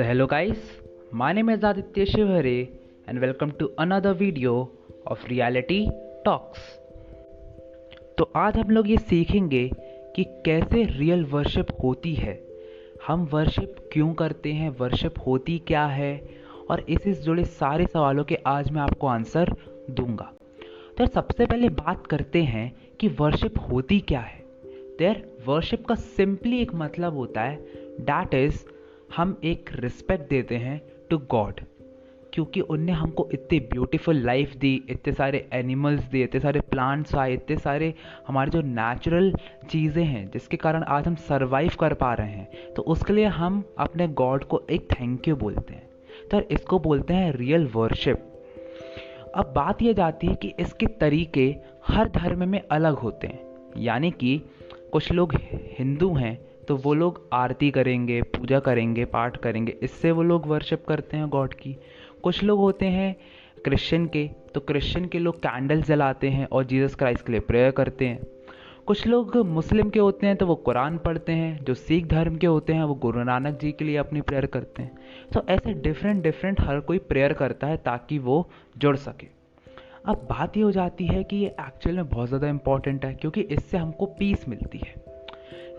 So hello guys, my name is Aditya Shivhare and welcome to another video of Reality Talks। तो आज हम लोग ये सीखेंगे कि कैसे रियल वर्शिप होती है, हम वर्शिप क्यों करते हैं, वर्शिप होती क्या है, और इससे जुड़े सारे सवालों के आज मैं आपको आंसर दूंगा। तो सबसे पहले बात करते हैं कि वर्शिप होती क्या है। वर्शिप का सिंपली एक मतलब होता है दैट इज हम एक रिस्पेक्ट देते हैं टू गॉड, क्योंकि उनने हमको इतनी ब्यूटीफुल लाइफ दी, इतने सारे एनिमल्स दिए, इतने सारे प्लांट्स आए, इतने सारे हमारे जो नेचुरल चीज़ें हैं जिसके कारण आज हम सर्वाइव कर पा रहे हैं, तो उसके लिए हम अपने गॉड को एक थैंक यू बोलते हैं। तो इसको बोलते हैं रियल वर्शिप। अब बात यह जाती है कि इसके तरीके हर धर्म में अलग होते हैं, यानी कि कुछ लोग हिंदू हैं तो वो लोग आरती करेंगे, पूजा करेंगे, पाठ करेंगे, इससे वो लोग वर्शिप करते हैं गॉड की। कुछ लोग होते हैं क्रिश्चियन के, तो क्रिश्चियन के लोग कैंडल्स जलाते हैं और जीसस क्राइस्ट के लिए प्रेयर करते हैं। कुछ लोग मुस्लिम के होते हैं तो वो कुरान पढ़ते हैं। जो सिख धर्म के होते हैं वो गुरु नानक जी के लिए अपनी प्रेयर करते हैं। तो ऐसे डिफरेंट हर कोई प्रेयर करता है ताकि वो जुड़ सके। अब बात ये हो जाती है कि ये एक्चुअल में बहुत ज़्यादा इम्पॉर्टेंट है, क्योंकि इससे हमको पीस मिलती है।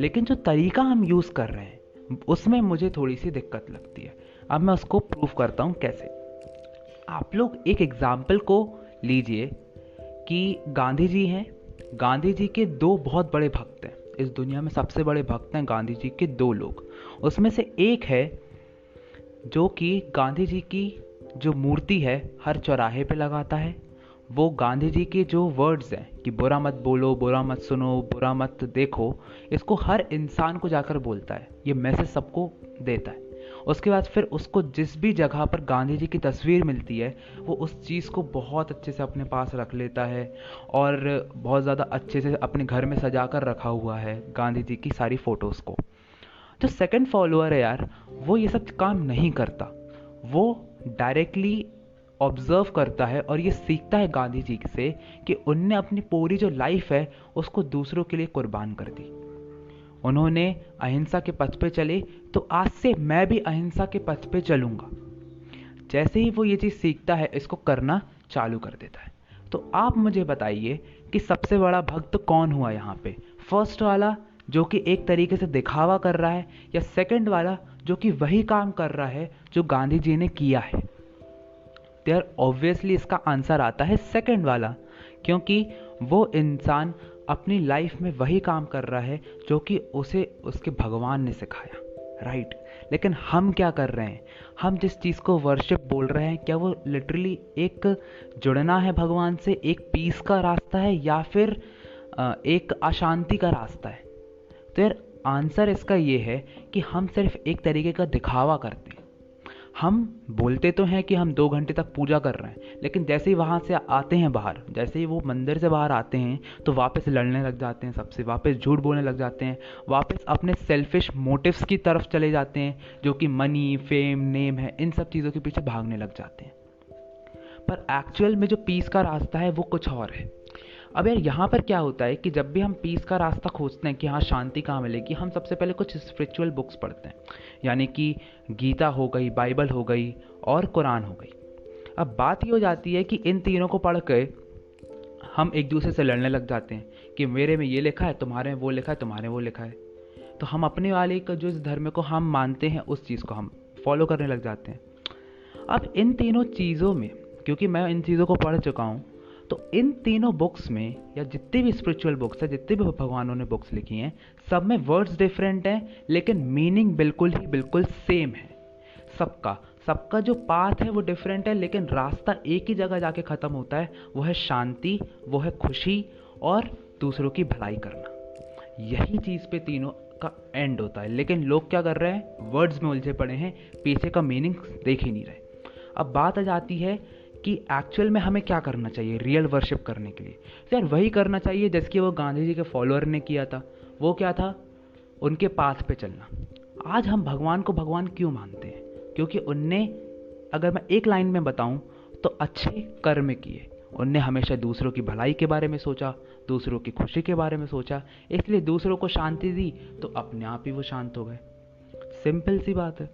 लेकिन जो तरीका हम यूज़ कर रहे हैं उसमें मुझे थोड़ी सी दिक्कत लगती है। अब मैं उसको प्रूव करता हूँ कैसे। आप लोग एक एग्जाम्पल को लीजिए कि गांधी जी हैं। गांधी जी के दो बहुत बड़े भक्त हैं, इस दुनिया में सबसे बड़े भक्त हैं गांधी जी के दो लोग। उसमें से एक है जो कि गांधी जी की जो मूर्ति है हर चौराहे पे लगाता है। वो गांधी जी के जो वर्ड्स हैं कि बुरा मत बोलो, बुरा मत सुनो, बुरा मत देखो, इसको हर इंसान को जाकर बोलता है, ये मैसेज सबको देता है। उसके बाद फिर उसको जिस भी जगह पर गांधी जी की तस्वीर मिलती है वो उस चीज़ को बहुत अच्छे से अपने पास रख लेता है और बहुत ज़्यादा अच्छे से अपने घर में सजा कर रखा हुआ है गांधी जी की सारी फ़ोटोज़ को। जो सेकंड फॉलोअर है यार, वो ये सब काम नहीं करता, वो डायरेक्टली ऑब्जर्व करता है और ये सीखता है गांधी जी से कि उनने अपनी पूरी जो लाइफ है उसको दूसरों के लिए कुर्बान कर दी। उन्होंने अहिंसा के पथ पे चले, तो आज से मैं भी अहिंसा के पथ पे चलूंगा। जैसे ही वो ये चीज़ सीखता है इसको करना चालू कर देता है। तो आप मुझे बताइए कि सबसे बड़ा भक्त कौन हुआ यहाँ पे, फर्स्ट वाला जो कि एक तरीके से दिखावा कर रहा है, या सेकंड वाला जो कि वही काम कर रहा है जो गांधी जी ने किया है। देयर ऑब्वियसली इसका आंसर आता है सेकंड वाला, क्योंकि वो इंसान अपनी लाइफ में वही काम कर रहा है जो कि उसे उसके भगवान ने सिखाया, राइट। लेकिन हम क्या कर रहे हैं, हम जिस चीज़ को वर्शिप बोल रहे हैं, क्या वो लिटरली एक जुड़ना है भगवान से, एक पीस का रास्ता है, या फिर एक अशांति का रास्ता है? तो यार आंसर इसका ये है कि हम सिर्फ एक तरीके का दिखावा करते हैं। हम बोलते तो हैं कि हम 2 घंटे तक पूजा कर रहे हैं, लेकिन जैसे ही वहाँ से आते हैं बाहर, जैसे ही वो मंदिर से बाहर आते हैं तो वापस लड़ने लग जाते हैं सबसे, वापस झूठ बोलने लग जाते हैं, वापस अपने सेल्फिश मोटिव्स की तरफ चले जाते हैं जो कि मनी, फेम, नेम है, इन सब चीज़ों के पीछे भागने लग जाते हैं। पर एक्चुअल में जो पीस का रास्ता है वो कुछ और है। अब यार यहाँ पर क्या होता है कि जब भी हम पीस का रास्ता खोजते हैं कि हाँ शांति कहाँ मिलेगी, हम सबसे पहले कुछ स्पिरिचुअल बुक्स पढ़ते हैं, यानी कि गीता हो गई, बाइबल हो गई और कुरान हो गई। अब बात ये हो जाती है कि इन तीनों को पढ़ के हम एक दूसरे से लड़ने लग जाते हैं कि मेरे में ये लिखा है, तुम्हारे में वो लिखा है, तुम्हारे में वो लिखा है। तो हम अपने वाले का जो इस धर्म को हम मानते हैं उस चीज़ को हम फॉलो करने लग जाते हैं। अब इन तीनों चीज़ों में, क्योंकि मैं इन चीज़ों को पढ़ चुका हूँ, तो इन तीनों बुक्स में या जितने भी स्पिरिचुअल बुक्स हैं, जितने भी भगवानों ने बुक्स लिखी हैं, सब में वर्ड्स डिफरेंट हैं लेकिन मीनिंग बिल्कुल सेम है। सबका जो पाथ है वो डिफरेंट है, लेकिन रास्ता एक ही जगह जाके ख़त्म होता है, वो है शांति, वो है खुशी और दूसरों की भलाई करना। यही चीज़ पे तीनों का एंड होता है। लेकिन लोग क्या कर रहे हैं, वर्ड्स में उलझे पड़े हैं, पीछे का मीनिंग देख ही नहीं रहे। अब बात आ जाती है कि एक्चुअल में हमें क्या करना चाहिए रियल वर्शिप करने के लिए। तो यार वही करना चाहिए जैसे वो गांधी जी के फॉलोअर ने किया था। वो क्या था, उनके पाथ पे चलना। आज हम भगवान को भगवान क्यों मानते हैं, क्योंकि उनने, अगर मैं एक लाइन में बताऊं तो अच्छे कर्म किए। उनने हमेशा दूसरों की भलाई के बारे में सोचा, दूसरों की खुशी के बारे में सोचा, इसलिए दूसरों को शांति दी तो अपने आप ही वो शांत हो गए। सिंपल सी बात है।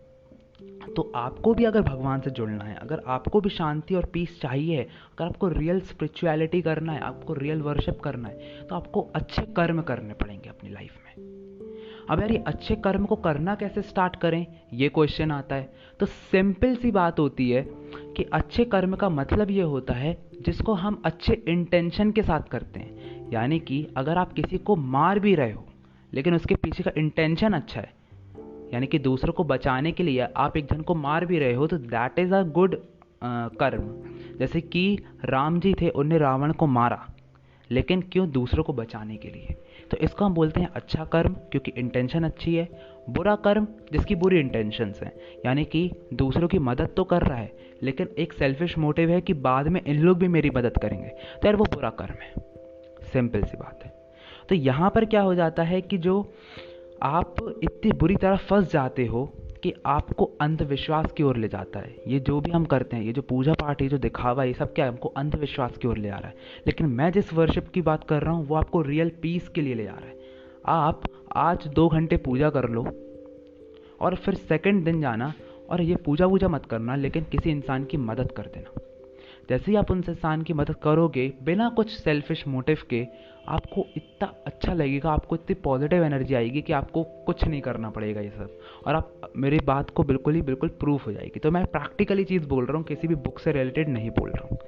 तो आपको भी अगर भगवान से जुड़ना है, अगर आपको भी शांति और पीस चाहिए, अगर आपको रियल स्पिरिचुअलिटी करना है, आपको रियल वर्शिप करना है, तो आपको अच्छे कर्म करने पड़ेंगे अपनी लाइफ में। अब यार ये अच्छे कर्म को करना कैसे स्टार्ट करें, ये क्वेश्चन आता है। तो सिंपल सी बात होती है कि अच्छे कर्म का मतलब ये होता है जिसको हम अच्छे इंटेंशन के साथ करते हैं। यानी कि अगर आप किसी को मार भी रहे हो लेकिन उसके पीछे का इंटेंशन अच्छा है, यानी कि दूसरों को बचाने के लिए आप एक जन को मार भी रहे हो, तो दैट इज़ अ गुड कर्म। जैसे कि राम जी थे, उन्हें रावण को मारा, लेकिन क्यों? दूसरों को बचाने के लिए। तो इसको हम बोलते हैं अच्छा कर्म, क्योंकि इंटेंशन अच्छी है। बुरा कर्म जिसकी बुरी इंटेंशंस हैं, यानी कि दूसरों की मदद तो कर रहा है लेकिन एक सेल्फिश मोटिव है कि बाद में इन लोग भी मेरी मदद करेंगे, तो यार वो बुरा कर्म है। सिंपल सी बात है। तो यहाँ पर क्या हो जाता है कि जो आप इतनी बुरी तरह फंस जाते हो कि आपको अंधविश्वास की ओर ले जाता है। ये जो भी हम करते हैं, ये जो पूजा पाठ, ये जो दिखावा, ये सब क्या है? हमको अंधविश्वास की ओर ले आ रहा है। लेकिन मैं जिस वर्शिप की बात कर रहा हूँ वो आपको रियल पीस के लिए ले जा रहा है। आप आज 2 घंटे पूजा कर लो और फिर सेकंड दिन जाना और ये पूजा वूजा मत करना, लेकिन किसी इंसान की मदद कर देना। जैसे ही आप उन इंसान की मदद करोगे बिना कुछ सेल्फिश मोटिव के, आपको इतना अच्छा लगेगा, आपको इतनी पॉजिटिव एनर्जी आएगी कि आपको कुछ नहीं करना पड़ेगा ये सब, और आप मेरी बात को बिल्कुल प्रूफ हो जाएगी। तो मैं प्रैक्टिकली चीज़ बोल रहा हूँ, किसी भी बुक से रिलेटेड नहीं बोल रहा हूँ।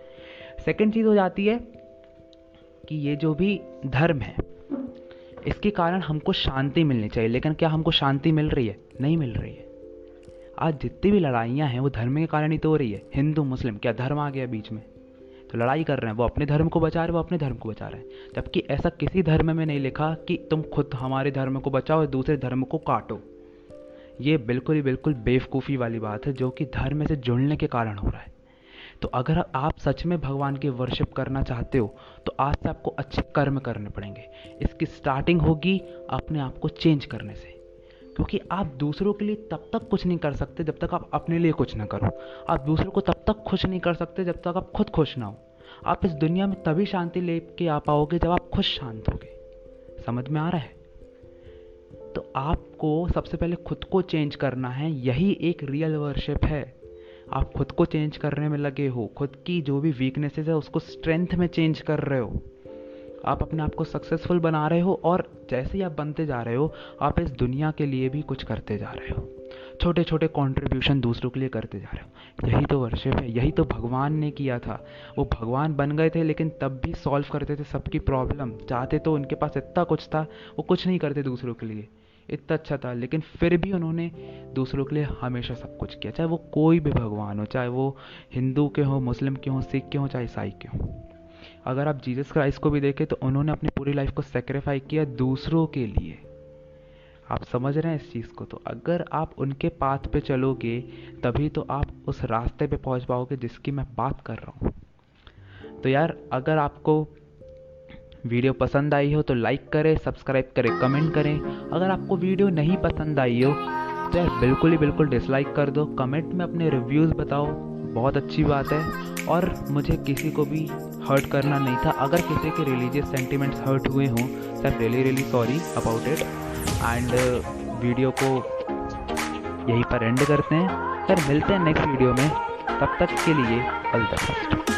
सेकेंड चीज़ हो जाती है कि ये जो भी धर्म है इसके कारण हमको शांति मिलनी चाहिए, लेकिन क्या हमको शांति मिल रही है? नहीं मिल रही है। आज जितनी भी लड़ाइयाँ हैं वो धर्म के कारण ही तो हो रही है। हिंदू मुस्लिम, क्या धर्म आ गया बीच में? तो लड़ाई कर रहे हैं, वो अपने धर्म को बचा रहे, वो अपने धर्म को बचा रहे हैं। जबकि ऐसा किसी धर्म में नहीं लिखा कि तुम खुद हमारे धर्म को बचाओ और दूसरे धर्म को काटो। ये बिल्कुल बेवकूफ़ी वाली बात है जो कि धर्म से जुड़ने के कारण हो रहा है। तो अगर आप सच में भगवान की वर्शिप करना चाहते हो तो आज से आपको अच्छे कर्म करने पड़ेंगे। इसकी स्टार्टिंग होगी अपने आप को चेंज करने से, क्योंकि आप दूसरों के लिए तब तक कुछ नहीं कर सकते जब तक आप अपने लिए कुछ ना करो। आप दूसरों को तब तक खुश नहीं कर सकते जब तक आप खुद खुश ना हो। आप इस दुनिया में तभी शांति लेके आ पाओगे जब आप खुद शांत होगे। समझ में आ रहा है? तो आपको सबसे पहले खुद को चेंज करना है, यही एक रियल वर्शिप है। आप खुद को चेंज करने में लगे हो, खुद की जो भी वीकनेसेस है उसको स्ट्रेंथ में चेंज कर रहे हो। आप अपने आप को सक्सेसफुल बना रहे हो, और जैसे ही आप बनते जा रहे हो आप इस दुनिया के लिए भी कुछ करते जा रहे हो। छोटे छोटे कंट्रीब्यूशन दूसरों के लिए करते जा रहे हो। यही तो वर्शिप है, यही तो भगवान ने किया था। वो भगवान बन गए थे लेकिन तब भी सॉल्व करते थे सबकी प्रॉब्लम। चाहते तो उनके पास इतना कुछ था, वो कुछ नहीं करते दूसरों के लिए, इतना अच्छा था, लेकिन फिर भी उन्होंने दूसरों के लिए हमेशा सब कुछ किया। चाहे वो कोई भी भगवान हो, चाहे वो हिंदू के हो, मुस्लिम के हो, सिख के हो, चाहे ईसाई के हो। अगर आप जीसस क्राइस्ट को भी देखें तो उन्होंने अपनी पूरी लाइफ को सेक्रीफाई किया दूसरों के लिए। आप समझ रहे हैं इस चीज़ को? तो अगर आप उनके पाथ पे चलोगे तभी तो आप उस रास्ते पे पहुंच पाओगे जिसकी मैं बात कर रहा हूँ। तो यार अगर आपको वीडियो पसंद आई हो तो लाइक करें, सब्सक्राइब करें, कमेंट करें। अगर आपको वीडियो नहीं पसंद आई हो तो यार बिल्कुल डिसलाइक कर दो। कमेंट में अपने रिव्यूज़ बताओ, बहुत अच्छी बात है। और मुझे किसी को भी हर्ट करना नहीं था। अगर किसी के रिलीजियस सेंटिमेंट्स हर्ट हुए हों तो I am really sorry about it. And video को यहीं पर एंड करते हैं। फिर मिलते हैं नेक्स्ट वीडियो में, तब तक के लिए ऑल द बेस्ट।